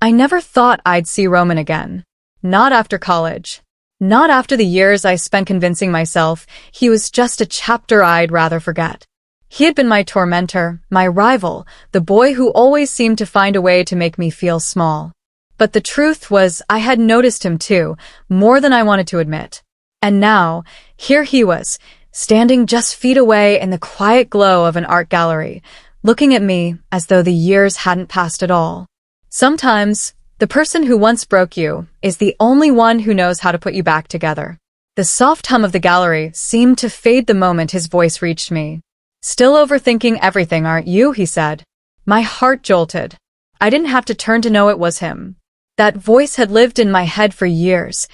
I never thought I'd see Roman again. Not after college. Not after the years I spent convincing myself he was just a chapter I'd rather forget. He had been my tormentor, my rival, the boy who always seemed to find a way to make me feel small. But the truth was I had noticed him too, more than I wanted to admit. And now, here he was, standing just feet away in the quiet glow of an art gallery, looking at me as though the years hadn't passed at all. Sometimes, the person who once broke you is the only one who knows how to put you back together. The soft hum of the gallery seemed to fade the moment his voice reached me. "Still overthinking everything, aren't you?" he said. My heart jolted. I didn't have to turn to know it was him. That voice had lived in my head for years,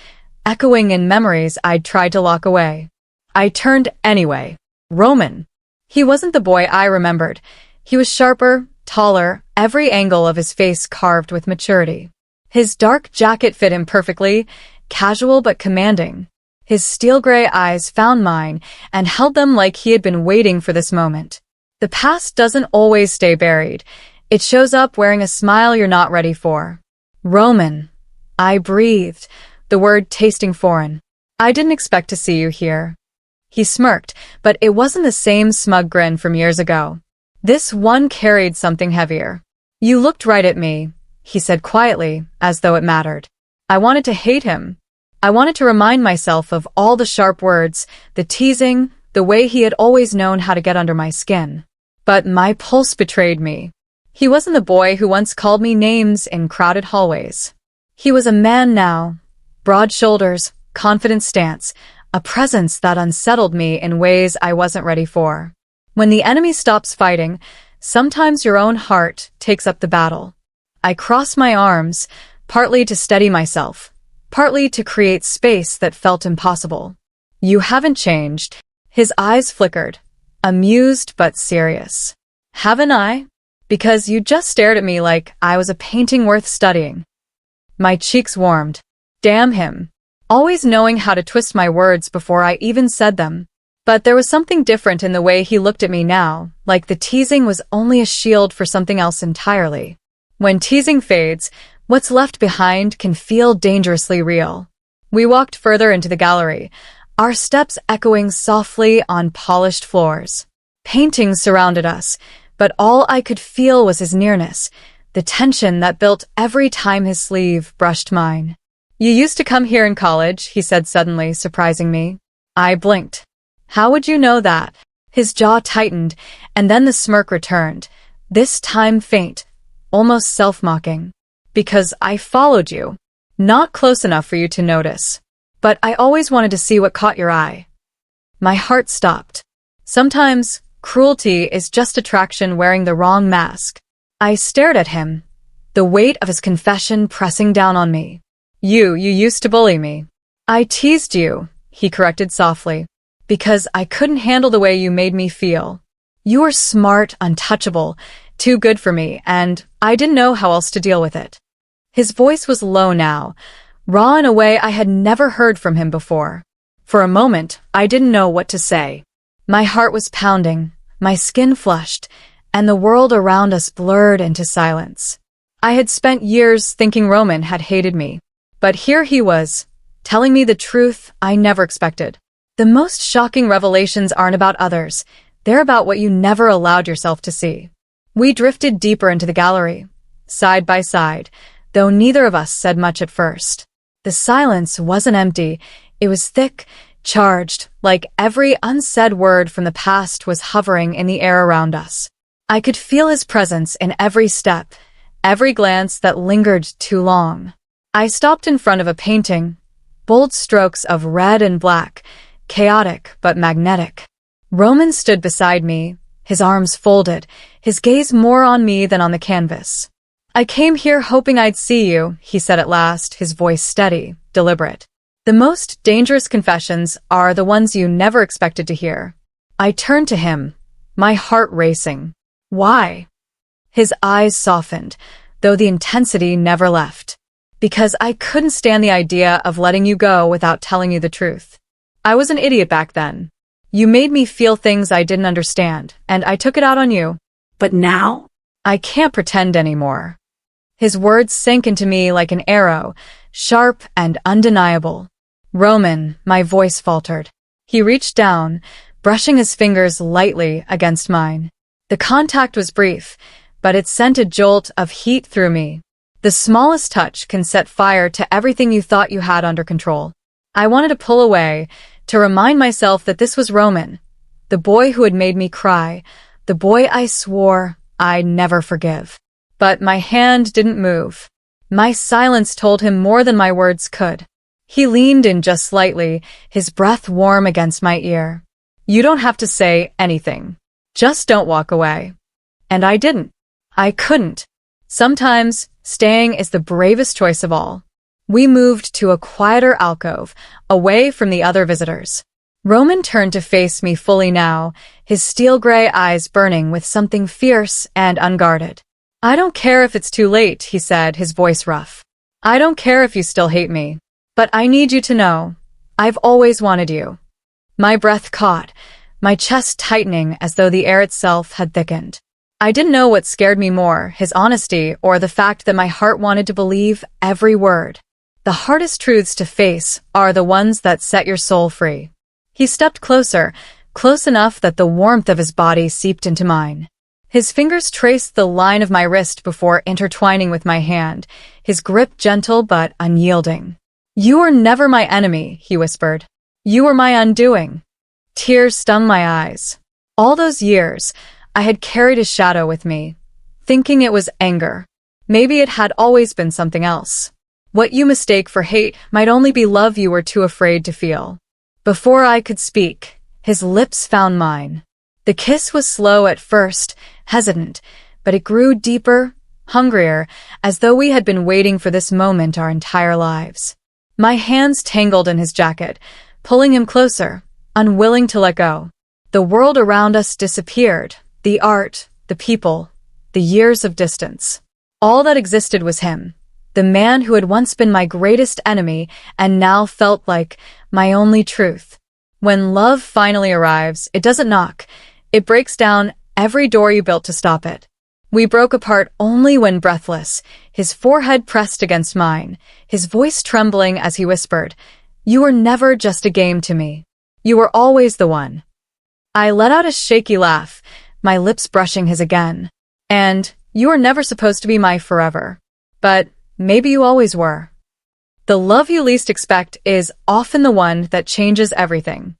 echoing in memories I'd tried to lock away. I turned anyway. Roman. He wasn't the boy I remembered. He was sharper, taller, every angle of his face carved with maturity. His dark jacket fit him perfectly, casual but commanding. His steel-gray eyes found mine and held them like he had been waiting for this moment. The past doesn't always stay buried. It shows up wearing a smile you're not ready for. Roman. I breathed, the word tasting foreign. "I didn't expect to see you here." He smirked, but it wasn't the same smug grin from years ago. This one carried something heavier. "You looked right at me," he said quietly, as though it mattered. I wanted to hate him. I wanted to remind myself of all the sharp words, the teasing, the way he had always known how to get under my skin. But my pulse betrayed me. He wasn't the boy who once called me names in crowded hallways. He was a man now. Broad shoulders, confident stance, a presence that unsettled me in ways I wasn't ready for. When the enemy stops fighting, sometimes your own heart takes up the battle. I crossed my arms, partly to steady myself, partly to create space that felt impossible. "You haven't changed." His eyes flickered, amused but serious. "Haven't I? Because you just stared at me like I was a painting worth studying." My cheeks warmed. Damn him. Always knowing how to twist my words before I even said them. But there was something different in the way he looked at me now, like the teasing was only a shield for something else entirely. When teasing fades, what's left behind can feel dangerously real. We walked further into the gallery, our steps echoing softly on polished floors. Paintings surrounded us, but all I could feel was his nearness, the tension that built every time his sleeve brushed mine. "You used to come here in college," he said suddenly, surprising me. I blinked. "How would you know that?" His jaw tightened, and then the smirk returned, this time faint, almost self-mocking. "Because I followed you. Not close enough for you to notice. But I always wanted to see what caught your eye." My heart stopped. Sometimes, cruelty is just attraction wearing the wrong mask. I stared at him, the weight of his confession pressing down on me. You used to bully me." "I teased you," he corrected softly, "because I couldn't handle the way you made me feel. You were smart, untouchable, too good for me, and I didn't know how else to deal with it." His voice was low now, raw in a way I had never heard from him before. For a moment, I didn't know what to say. My heart was pounding, my skin flushed, and the world around us blurred into silence. I had spent years thinking Roman had hated me, but here he was, telling me the truth I never expected. The most shocking revelations aren't about others, they're about what you never allowed yourself to see. We drifted deeper into the gallery, side by side, though neither of us said much at first. The silence wasn't empty, it was thick, charged, like every unsaid word from the past was hovering in the air around us. I could feel his presence in every step, every glance that lingered too long. I stopped in front of a painting, bold strokes of red and black, chaotic but magnetic. Roman stood beside me, his arms folded, his gaze more on me than on the canvas. "I came here hoping I'd see you," he said at last, his voice steady, deliberate. "The most dangerous confessions are the ones you never expected to hear." I turned to him, my heart racing. "Why?" His eyes softened, though the intensity never left. "Because I couldn't stand the idea of letting you go without telling you the truth. I was an idiot back then. You made me feel things I didn't understand, and I took it out on you. But now, I can't pretend anymore." His words sank into me like an arrow, sharp and undeniable. Roman, my voice faltered. He reached down, brushing his fingers lightly against mine. The contact was brief, but it sent a jolt of heat through me. The smallest touch can set fire to everything you thought you had under control. I wanted to pull away, to remind myself that this was Roman, the boy who had made me cry, the boy I swore I'd never forgive. But my hand didn't move. My silence told him more than my words could. He leaned in just slightly, his breath warm against my ear. You don't have to say anything. Just don't walk away. And I didn't. I couldn't. Sometimes, staying is the bravest choice of all. We moved to a quieter alcove, away from the other visitors. Roman turned to face me fully now, his steel-gray eyes burning with something fierce and unguarded. I don't care if it's too late, he said, his voice rough. I don't care if you still hate me. But I need you to know, I've always wanted you. My breath caught, my chest tightening as though the air itself had thickened. I didn't know what scared me more, his honesty or the fact that my heart wanted to believe every word. The hardest truths to face are the ones that set your soul free. He stepped closer, close enough that the warmth of his body seeped into mine. His fingers traced the line of my wrist before intertwining with my hand, his grip gentle but unyielding. You were never my enemy, he whispered. You were my undoing. Tears stung my eyes. All those years, I had carried a shadow with me, thinking it was anger. Maybe it had always been something else. What you mistake for hate might only be love you were too afraid to feel. Before I could speak, his lips found mine. The kiss was slow at first, hesitant, but it grew deeper, hungrier, as though we had been waiting for this moment our entire lives. My hands tangled in his jacket, pulling him closer, unwilling to let go. The world around us disappeared, the art, the people, the years of distance. All that existed was him, the man who had once been my greatest enemy and now felt like my only truth. When love finally arrives, it doesn't knock. It breaks down every door you built to stop it. We broke apart only when breathless, his forehead pressed against mine, his voice trembling as he whispered, "You were never just a game to me. You were always the one." I let out a shaky laugh, my lips brushing his again. "And you were never supposed to be my forever. But maybe you always were." The love you least expect is often the one that changes everything.